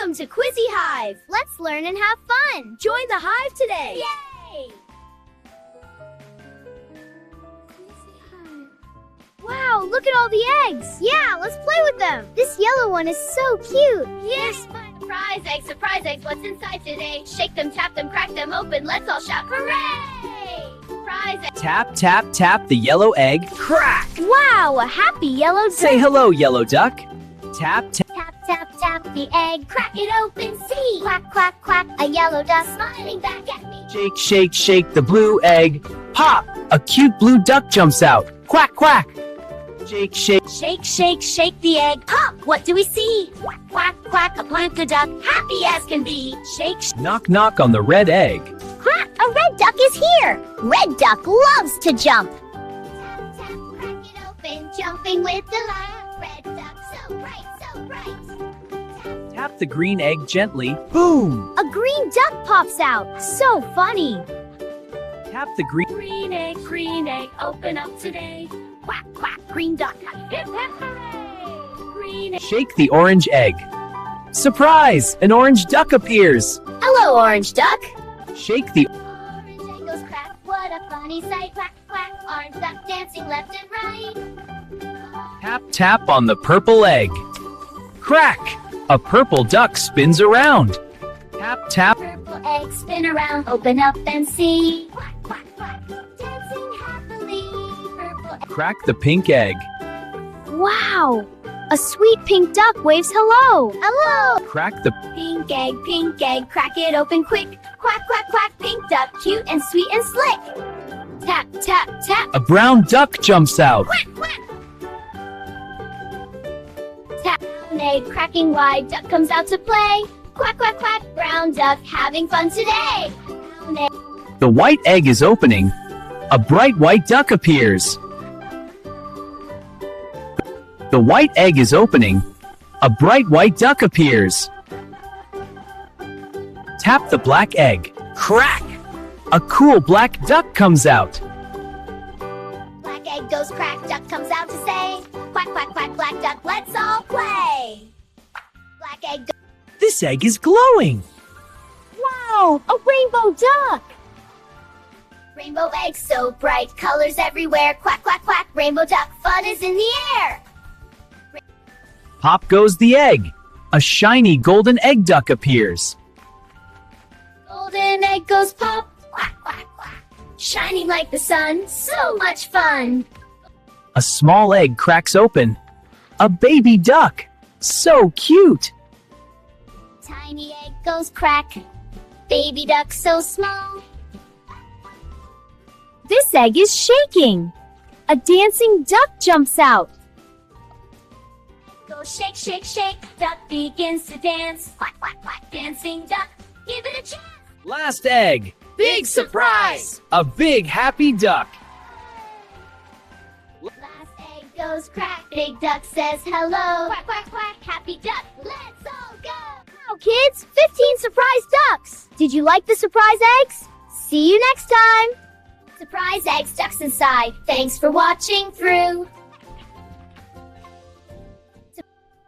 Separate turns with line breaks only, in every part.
Welcome to Quizzy Hive! Let's learn and have fun! Join the hive today! Yay! Wow, look at all the eggs! Yeah, let's play with them! This yellow one is so cute!
Yes, surprise eggs, what's inside today? Shake them, tap them, crack them open, let's all shout hooray! Surprise eggs!
Tap, tap, tap the yellow egg, crack!
Wow, a happy yellow duck!
Say hello, yellow duck. Tap, tap.
Tap, tap, tap the egg, crack it open, see! Quack, quack, quack, a yellow duck smiling back at me.
Shake, shake, shake the blue egg. Pop! A cute blue duck jumps out. Quack, quack! Shake, shake.
Shake, shake, shake the egg. Pop! What do we see? Quack, quack, quack, a blanca duck, happy as can be. Shake,
Knock, knock on the red egg.
Quack! A red duck is here! Red duck loves to jump!
tap, tap, crack it open, jumping with delight. Red duck, so bright, so bright.
Tap the green egg gently. Boom!
A green duck pops out! So funny!
Tap the green.
Green egg, open up today. Quack, quack, green duck, hip, hip, hooray! Green egg.
Shake the orange egg. Surprise! An orange duck appears.
Hello, orange duck.
Shake the.
Orange egg goes crack, what a funny sight. Quack, quack, orange duck dancing left and right.
Tap, tap on the purple egg. Crack! A purple duck spins around. Tap, tap.
Purple egg, spin around, open up and see. Quack, quack, quack, dancing happily. Purple egg.
Crack the pink egg.
Wow! A sweet pink duck waves hello! Hello!
Crack the.
Pink egg, crack it open quick. Quack, quack, quack, pink duck, cute and sweet and slick. Tap, tap, tap,
A brown duck jumps out.
quack, quack. Tap, brown egg, cracking wide, duck comes out to play. Quack, quack, quack, brown duck, having fun today. Brown egg,
The white egg is opening. A bright white duck appears. The white egg is opening. A bright white duck appears. Tap the black egg. Crack! A cool black duck comes out.
black egg goes crack, duck comes out to say. Quack, quack, quack, black duck, let's all play. Black egg goes.
This egg is glowing.
Wow! A rainbow duck!
Rainbow egg so bright, colors everywhere. Quack, quack, quack, rainbow duck, fun is in the air.
Pop goes the egg. A shiny golden egg duck appears.
Golden egg goes pop, quack, quack, quack. Shining like the sun, so much fun.
A small egg cracks open. A baby duck. So cute.
Tiny egg goes crack, baby duck so small.
This egg is shaking! A dancing duck jumps out!
Go shake, shake, shake, duck begins to dance. Quack, quack, quack, dancing duck, give it a chance.
Last egg. Big surprise! A big happy duck.
Last egg goes crack, big duck says hello. Quack, quack, quack, happy duck, let's all go.
Wow, kids! 15 surprise ducks! Did you like the surprise eggs? See you next time!
Surprise eggs, ducks inside, thanks for watching through.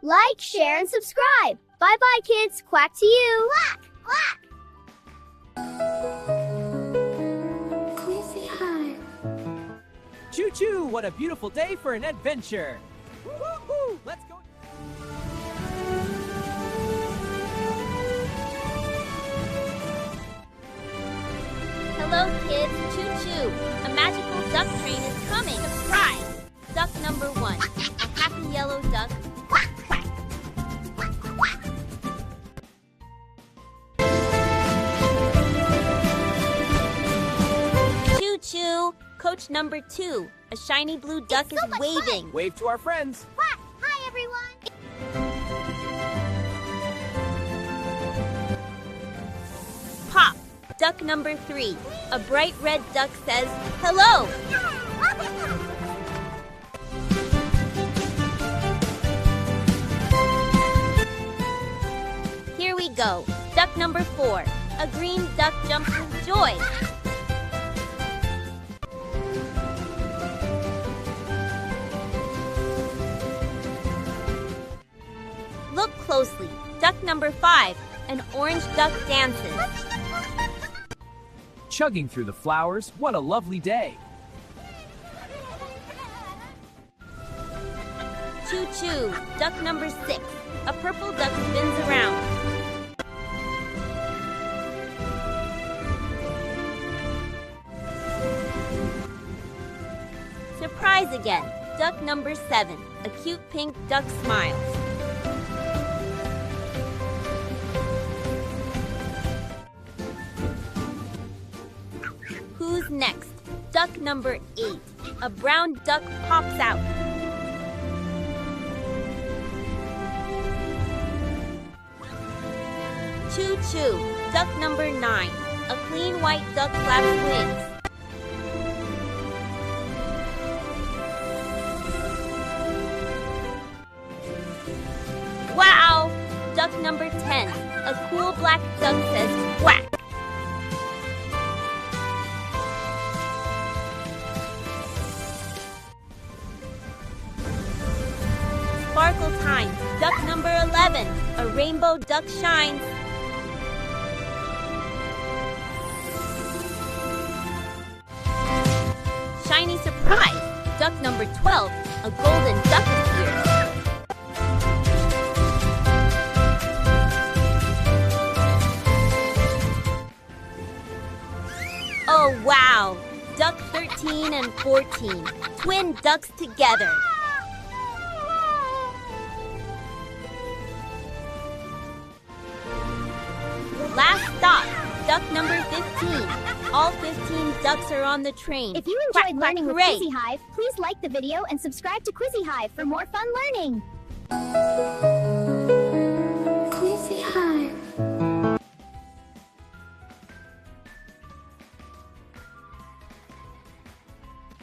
Like, share, and subscribe! Bye-bye, kids! Quack to you!
Quack, quack.
Choo-choo! What a beautiful day for an adventure. Woo-hoo! Let's go.
Hello, kids. Choo-choo. A magical duck train is coming. Surprise! Duck number 1. A happy yellow duck.
Quack, quack.
Choo-choo. Coach number 2. A shiny blue duck
so
is
much
waving.
Wave to our friends.
Quack. Hi, everyone.
Pop. Duck number 3. A bright red duck says, hello. Here we go. Duck number 4. A green duck jumps with joy. Look closely. Duck number 5, an orange duck dances.
Chugging through the flowers, what a lovely day.
Choo choo, duck number 6, a purple duck spins around. Surprise again, duck number 7, a cute pink duck smiles. Who's next? Duck number 8, a brown duck pops out. Choo choo, duck number 9, a clean white duck flaps wings. Wow! Duck number 10, a cool black duck says quack. Sparkle time, duck number 11, a rainbow duck shines. Shiny surprise, duck number 12, a golden duck appears. Oh wow! Duck 13 and 14, twin ducks together. Last stop, duck number 15. All 15 ducks are on the train.
If you
Quack,
enjoyed
quack,
learning with
hooray.
Quizzy Hive, please like the video and subscribe to Quizzy Hive for more fun learning. Quizzy Hive.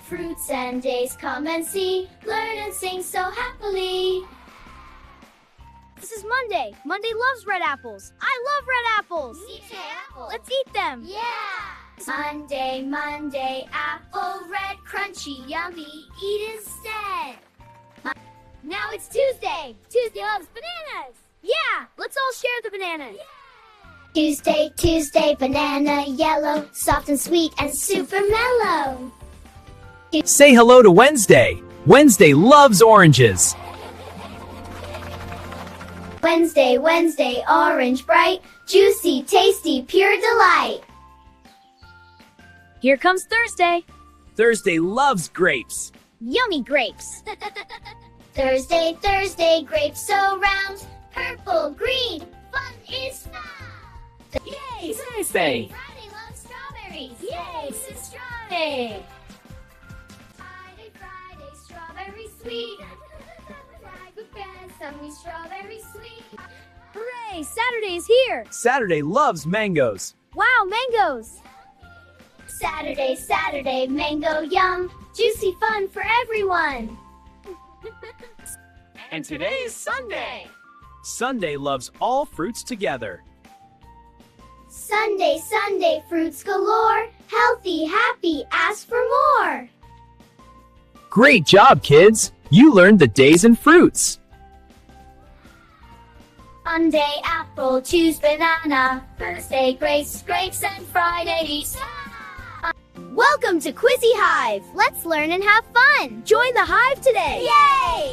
Fruits and days come and see, learn and sing so happily.
This is Monday. Monday loves red apples. I love red apples.
Eat an apple.
Let's eat them.
Yeah! Monday, Monday, apple, red, crunchy, yummy, eat instead.
Now it's Tuesday. Tuesday loves bananas. Yeah, let's all share the bananas.
Tuesday, Tuesday, banana, yellow, soft and sweet and super mellow.
Say hello to Wednesday. Wednesday loves oranges.
Wednesday, Wednesday, orange, bright, juicy, tasty, pure delight.
Here comes Thursday.
Thursday loves grapes.
Yummy grapes.
Thursday, Thursday, grapes so round, purple, green, fun is found. Yay!
Thursday.
Friday loves strawberries. Yay! It's a strawberry. Friday, Friday, strawberry sweet. Fried with bread, some strawberry sweet.
Hooray, Saturday is here.
Saturday loves mangoes.
Wow, mangoes.
Saturday, Saturday, mango yum, juicy fun for everyone.
And today is Sunday. Sunday loves all fruits together.
Sunday, Sunday, fruits galore, healthy, happy, ask for more.
Great job, kids. You learned the days and fruits.
Monday, apple, Tuesday, banana, Thursday, grapes, grapes, and Friday,
Welcome to Quizzy Hive. Let's learn and have fun. Join the hive today.
yay!